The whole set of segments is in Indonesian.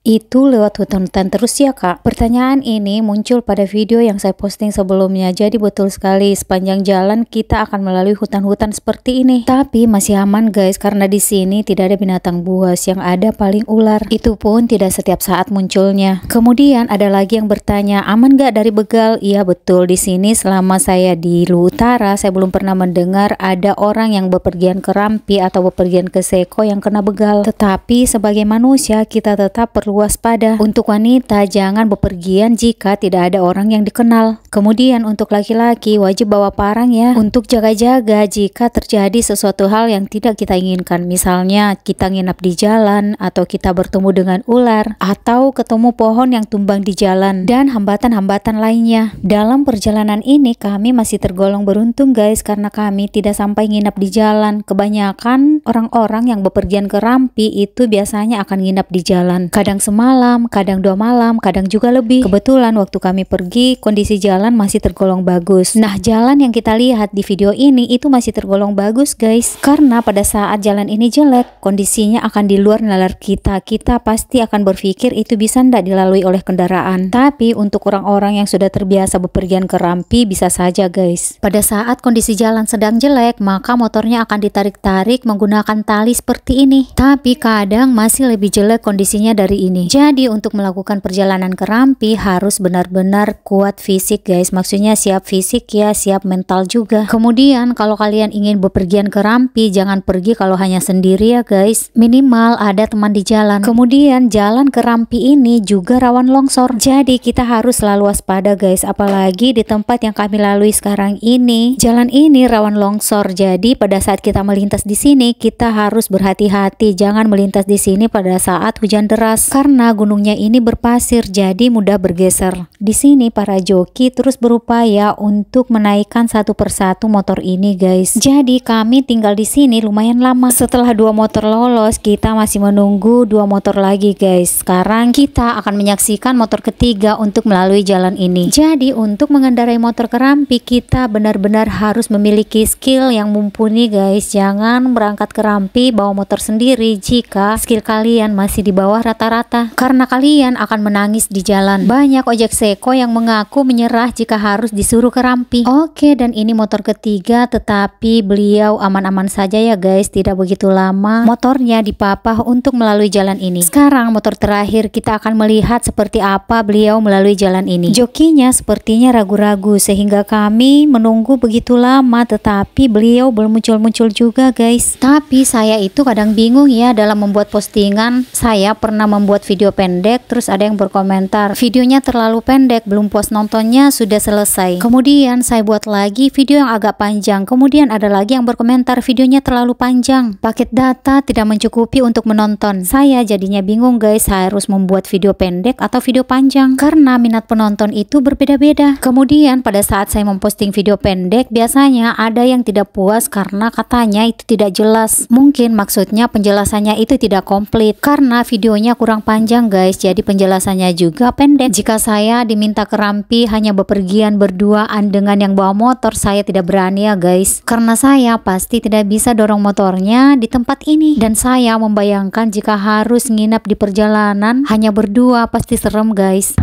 itu lewat hutan-hutan terus ya kak? Pertanyaan ini muncul pada video yang saya posting sebelumnya. Jadi betul sekali, sepanjang jalan kita akan melalui hutan-hutan seperti ini. Tapi masih aman guys, karena di sini tidak ada binatang buas, yang ada paling ular. Itu pun tidak setiap saat munculnya. Kemudian ada lagi yang bertanya, aman gak dari begal? Iya betul, di sini selama saya di Luwu Utara, saya belum pernah mendengar ada orang yang bepergian ke Rampi atau bepergian ke Seko yang kena begal. Tetapi sebagai manusia kita tetap perlu waspada. Untuk wanita jangan bepergian jika tidak ada orang yang dikenal. Kemudian untuk laki-laki wajib bawa parang ya, untuk jaga-jaga jika terjadi sesuatu hal yang tidak kita inginkan. Misalnya kita nginap di jalan, atau kita bertemu dengan ular, atau ketemu pohon yang tumbang di jalan, dan hambatan-hambatan lainnya. Dalam perjalanan ini kami masih tergolong beruntung guys, karena kami tidak sampai nginap di jalan. Kebanyakan orang-orang yang bepergian ke Rampi itu biasanya akan nginap di jalan, kadang semalam, kadang 2 malam, kadang juga lebih. Kebetulan waktu kami pergi kondisi jalan masih tergolong bagus. Nah, jalan yang kita lihat di video ini itu masih tergolong bagus guys, karena pada saat jalan ini jelek, kondisinya akan di luar nalar kita pasti akan berpikir itu bisa ndak dilalui oleh kendaraan. Tapi untuk orang-orang yang sudah terbiasa bepergian ke Rampi bisa saja guys. Pada saat kondisi jalan sedang jelek, maka motornya akan ditarik-tarik menggunakan tali seperti ini. Tapi kadang masih lebih jelek kondisinya dari ini. Jadi untuk melakukan perjalanan ke Rampi harus benar-benar kuat fisik guys, maksudnya siap fisik ya, siap mental juga. Kemudian kalau kalian ingin bepergian ke Rampi, jangan pergi kalau hanya sendiri ya guys, minimal ada teman di jalan. Kemudian jalan ke Rampi ini juga rawan longsor, jadi kita harus selalu waspada guys, apalagi di tempat yang kami lalui sekarang ini. Jalan ini rawan longsor, jadi pada saat kita melintas di sini kita harus berhati-hati, jangan melintas di sini pada saat hujan deras, karena gunungnya ini berpasir jadi mudah bergeser. Di sini para joki terus berupaya untuk menaikkan satu persatu motor ini guys. Jadi kami tinggal di sini lumayan lama. Setelah 2 motor lolos, kita masih menunggu 2 motor lagi guys. Sekarang kita akan menyaksikan motor ketiga untuk melalui jalan ini. Jadi untuk mengendarai motor ke Rampi kita benar-benar harus memiliki skill yang mumpuni guys. Jangan berangkat ke Rampi bawa motor sendiri jika skill kalian masih di bawah rata-rata, karena kalian akan menangis di jalan. Banyak ojek Seko yang mengaku menyerah jika harus disuruh ke Rampi. Oke, dan ini motor ketiga, tetapi beliau aman-aman saja ya guys, tidak begitu lama motornya dipapah untuk melalui jalan ini. Sekarang motor terakhir, kita akan melihat seperti apa beliau melalui jalan ini. Jokinya sepertinya ragu-ragu sehingga kami menunggu begitu lama, tetapi beliau belum muncul-muncul juga guys. Tapi saya itu kadang bingung ya dalam membuat postingan. Saya pernah membuat video pendek, terus ada yang berkomentar videonya terlalu pendek, belum puas nontonnya, sudah selesai. Kemudian saya buat lagi video yang agak panjang, kemudian ada lagi yang berkomentar videonya terlalu panjang, paket data tidak mencukupi untuk menonton. Saya jadinya bingung guys, harus membuat video pendek atau video panjang, karena minat penonton itu berbeda-beda. Kemudian pada saat saya memposting video pendek, biasanya ada yang tidak puas karena katanya itu tidak jelas. Mungkin maksudnya penjelasannya itu tidak komplit karena videonya kurang panjang guys, jadi penjelasannya juga pendek. Jika saya diminta ke Rampi hanya bepergian berduaan dengan yang bawa motor, saya tidak berani ya guys, karena saya pasti tidak bisa dorong motornya di tempat ini, dan saya membayangkan jika harus nginap di perjalanan hanya berdua pasti serem guys.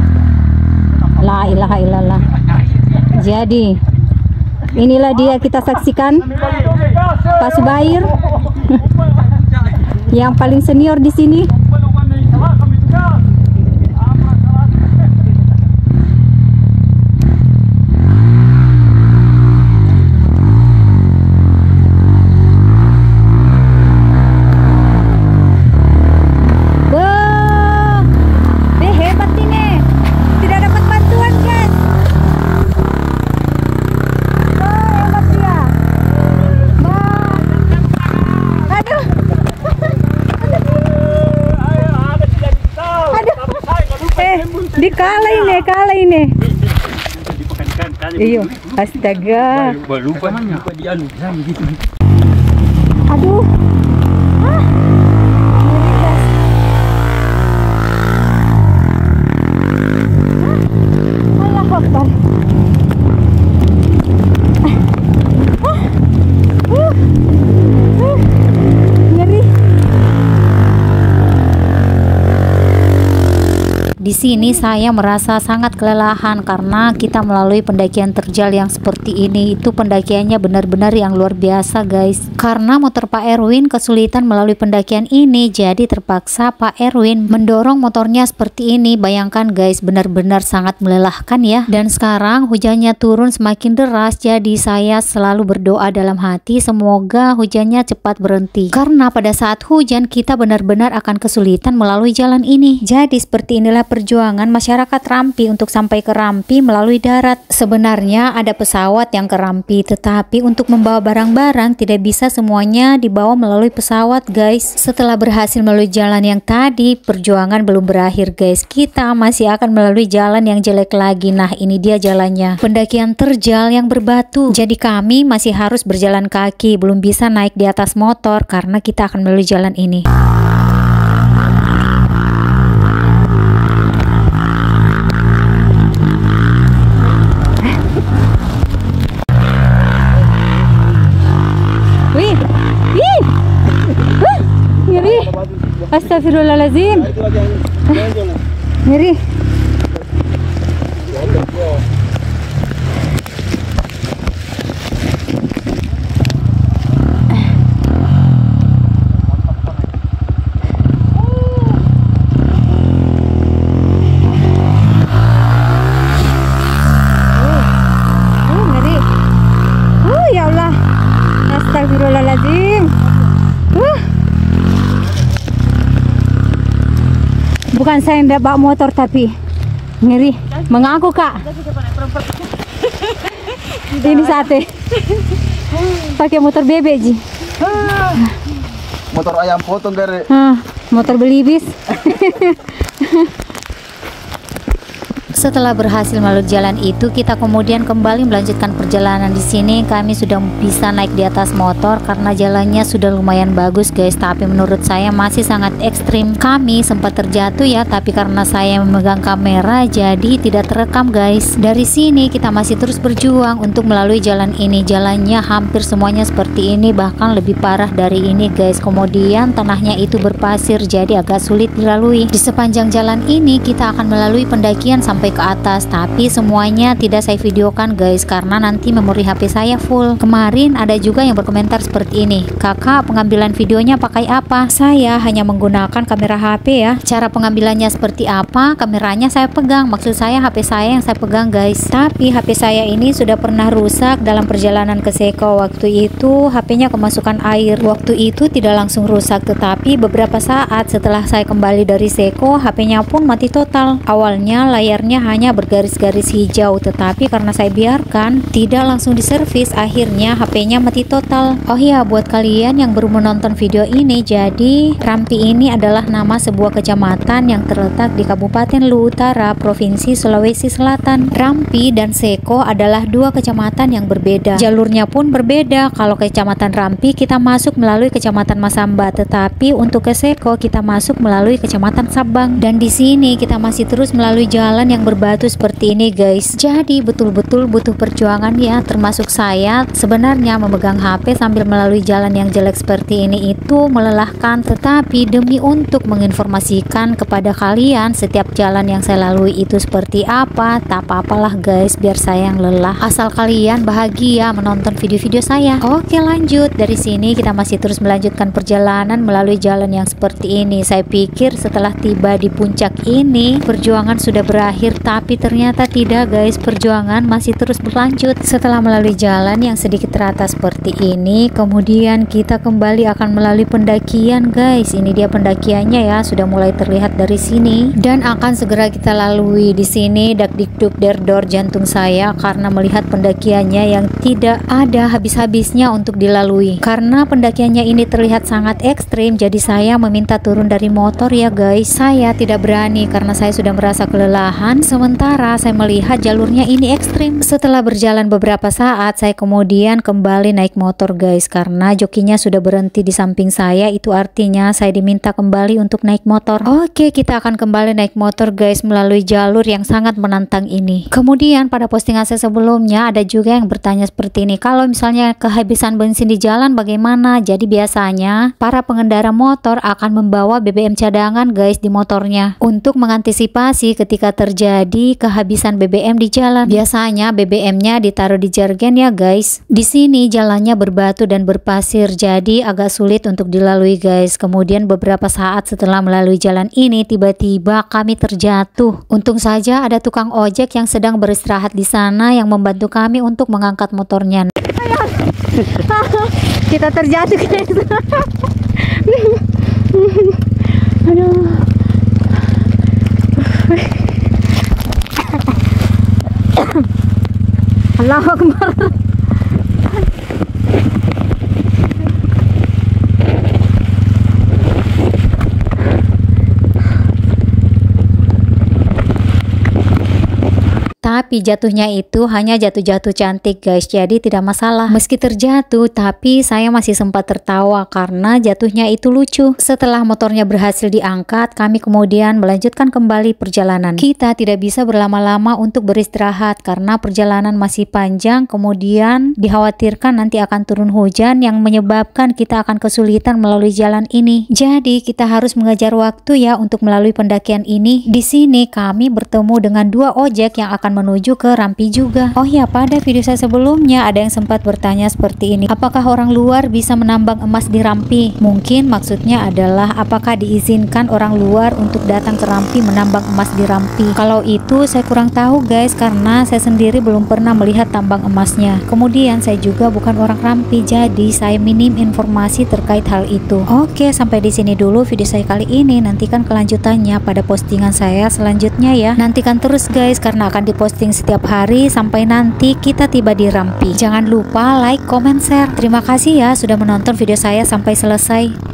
La ilaha illallah. Jadi inilah dia kita saksikan Pak Subair yang paling senior di sini. Kalah ini. Iyo, astaga. Aduh. Allahu Akbar. Ngeri. Di sini saya merasa sangat kelelahan karena kita melalui pendakian terjal yang seperti ini. Itu pendakiannya benar-benar yang luar biasa guys. Karena motor Pak Erwin kesulitan melalui pendakian ini, jadi terpaksa Pak Erwin mendorong motornya seperti ini. Bayangkan guys, benar-benar sangat melelahkan ya. Dan sekarang hujannya turun semakin deras, jadi saya selalu berdoa dalam hati semoga hujannya cepat berhenti. Karena pada saat hujan kita benar-benar akan kesulitan melalui jalan ini. Jadi seperti inilah perjuangan masyarakat Rampi untuk sampai ke Rampi melalui darat. Sebenarnya ada pesawat yang ke Rampi, tetapi untuk membawa barang-barang tidak bisa semuanya dibawa melalui pesawat guys. Setelah berhasil melalui jalan yang tadi, perjuangan belum berakhir guys. Kita masih akan melalui jalan yang jelek lagi. Nah ini dia jalannya, pendakian terjal yang berbatu. Jadi kami masih harus berjalan kaki, belum bisa naik di atas motor karena kita akan melalui jalan ini. Astagfirullahaladzim. Ngeri. Ngeri. Ya Allah. Astagfirullahaladzim. Bukan saya yang bawa motor tapi ngeri. Mengaku kak. Ini sate. Pakai motor bebek ji. Motor ayam potong gare. Motor belibis. Setelah berhasil melalui jalan itu, kita kemudian kembali melanjutkan perjalanan. Di sini kami sudah bisa naik di atas motor karena jalannya sudah lumayan bagus guys, tapi menurut saya masih sangat ekstrim. Kami sempat terjatuh ya, tapi karena saya memegang kamera jadi tidak terekam guys. Dari sini kita masih terus berjuang untuk melalui jalan ini. Jalannya hampir semuanya seperti ini, bahkan lebih parah dari ini guys. Kemudian tanahnya itu berpasir jadi agak sulit dilalui. Di sepanjang jalan ini kita akan melalui pendakian sampai ke atas, tapi semuanya tidak saya videokan guys karena nanti memori HP saya full. Kemarin ada juga yang berkomentar seperti ini, kakak pengambilan videonya pakai apa? Saya hanya menggunakan kamera HP ya. Cara pengambilannya seperti apa? Kameranya saya pegang, maksud saya HP saya yang saya pegang guys. Tapi HP saya ini sudah pernah rusak dalam perjalanan ke Seko. Waktu itu HP-nya kemasukan air. Waktu itu tidak langsung rusak, tetapi beberapa saat setelah saya kembali dari Seko, HP-nya pun mati total. Awalnya layarnya hanya bergaris-garis hijau, tetapi karena saya biarkan tidak langsung diservis, akhirnya HP-nya mati total. Oh ya, buat kalian yang baru menonton video ini, jadi Rampi ini adalah nama sebuah kecamatan yang terletak di Kabupaten Luwu Utara, Provinsi Sulawesi Selatan. Rampi dan Seko adalah dua kecamatan yang berbeda. Jalurnya pun berbeda. Kalau kecamatan Rampi kita masuk melalui kecamatan Masamba, tetapi untuk ke Seko kita masuk melalui kecamatan Sabang. Dan di sini kita masih terus melalui jalan yang berbatu seperti ini guys. Jadi betul-betul butuh perjuangan ya, termasuk saya. Sebenarnya memegang HP sambil melalui jalan yang jelek seperti ini itu melelahkan, tetapi demi untuk menginformasikan kepada kalian setiap jalan yang saya lalui itu seperti apa, tak apa-apalah guys, biar saya yang lelah, asal kalian bahagia menonton video-video saya. Oke, lanjut. Dari sini kita masih terus melanjutkan perjalanan melalui jalan yang seperti ini. Saya pikir setelah tiba di puncak ini perjuangan sudah berakhir, tapi ternyata tidak guys, perjuangan masih terus berlanjut. Setelah melalui jalan yang sedikit rata seperti ini, kemudian kita kembali akan melalui pendakian guys. Ini dia pendakiannya ya, sudah mulai terlihat dari sini dan akan segera kita lalui. Di sini dak-dikduk derdor jantung saya karena melihat pendakiannya yang tidak ada habis-habisnya untuk dilalui. Karena pendakiannya ini terlihat sangat ekstrim, jadi saya meminta turun dari motor ya guys. Saya tidak berani karena saya sudah merasa kelelahan. Sementara saya melihat jalurnya ini ekstrim. Setelah berjalan beberapa saat, saya kemudian kembali naik motor guys, karena jokinya sudah berhenti di samping saya. Itu artinya saya diminta kembali untuk naik motor. Oke, kita akan kembali naik motor guys melalui jalur yang sangat menantang ini. Kemudian pada postingan saya sebelumnya ada juga yang bertanya seperti ini, kalau misalnya kehabisan bensin di jalan bagaimana? Jadi biasanya para pengendara motor akan membawa BBM cadangan guys di motornya untuk mengantisipasi ketika terjadi kehabisan BBM di jalan. Biasanya BBM-nya ditaruh di jergen ya guys. Di sini jalannya berbatu dan berpasir, jadi agak sulit untuk dilalui guys. Kemudian beberapa saat setelah melalui jalan ini, tiba-tiba kami terjatuh. Untung saja ada tukang ojek yang sedang beristirahat di sana yang membantu kami untuk mengangkat motornya. Kita terjatuh guys. Aduh. Allahu Akbar. Tapi jatuhnya itu hanya jatuh-jatuh cantik guys, jadi tidak masalah. Meski terjatuh, tapi saya masih sempat tertawa karena jatuhnya itu lucu. Setelah motornya berhasil diangkat, kami kemudian melanjutkan kembali perjalanan. Kita tidak bisa berlama-lama untuk beristirahat karena perjalanan masih panjang. Kemudian dikhawatirkan nanti akan turun hujan yang menyebabkan kita akan kesulitan melalui jalan ini. Jadi kita harus mengejar waktu ya untuk melalui pendakian ini. Di sini kami bertemu dengan dua ojek yang akan menuju ke Rampi juga. Oh ya, pada video saya sebelumnya ada yang sempat bertanya seperti ini, apakah orang luar bisa menambang emas di Rampi? Mungkin maksudnya adalah apakah diizinkan orang luar untuk datang ke Rampi menambang emas di Rampi. Kalau itu saya kurang tahu guys, karena saya sendiri belum pernah melihat tambang emasnya. Kemudian saya juga bukan orang Rampi, jadi saya minim informasi terkait hal itu. Oke, sampai di sini dulu video saya kali ini. Nantikan kelanjutannya pada postingan saya selanjutnya ya. Nantikan terus guys, karena akan diposting setiap hari sampai nanti kita tiba di Rampi. Jangan lupa like, comment, share. Terima kasih ya sudah menonton video saya sampai selesai.